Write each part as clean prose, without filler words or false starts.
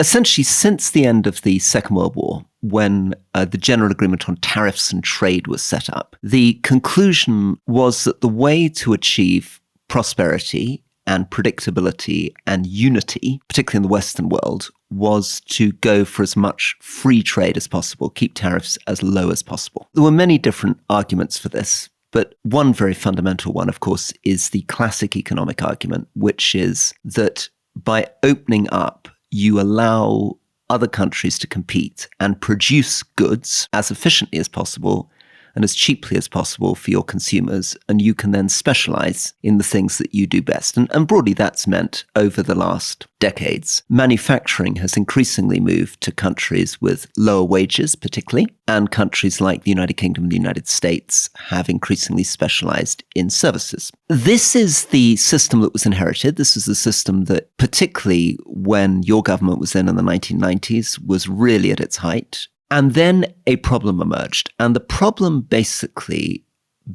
essentially, since the end of the Second World War, when the General Agreement on Tariffs and Trade was set up, the conclusion was that the way to achieve prosperity and predictability and unity, particularly in the Western world, was to go for as much free trade as possible, keep tariffs as low as possible. There were many different arguments for this, but one very fundamental one, of course, is the classic economic argument, which is that by opening up, you allow other countries to compete and produce goods as efficiently as possible and as cheaply as possible for your consumers, and you can then specialize in the things that you do best. And broadly, that's meant over the last decades, manufacturing has increasingly moved to countries with lower wages, particularly, and countries like the United Kingdom and the United States have increasingly specialized in services. This is the system that was inherited. This is the system that, particularly when your government was in the 1990s, was really at its height. And then a problem emerged. And the problem basically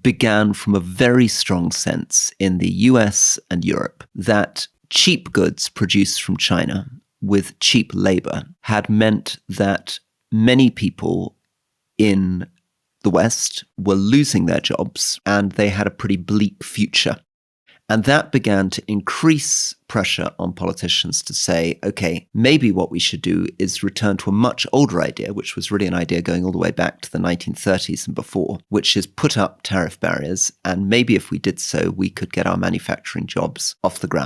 began from a very strong sense in the US and Europe that cheap goods produced from China with cheap labor had meant that many people in the West were losing their jobs and they had a pretty bleak future. And that began to increase pressure on politicians to say, okay, maybe what we should do is return to a much older idea, which was really an idea going all the way back to the 1930s and before, which is put up tariff barriers. And maybe if we did so, we could get our manufacturing jobs off the ground.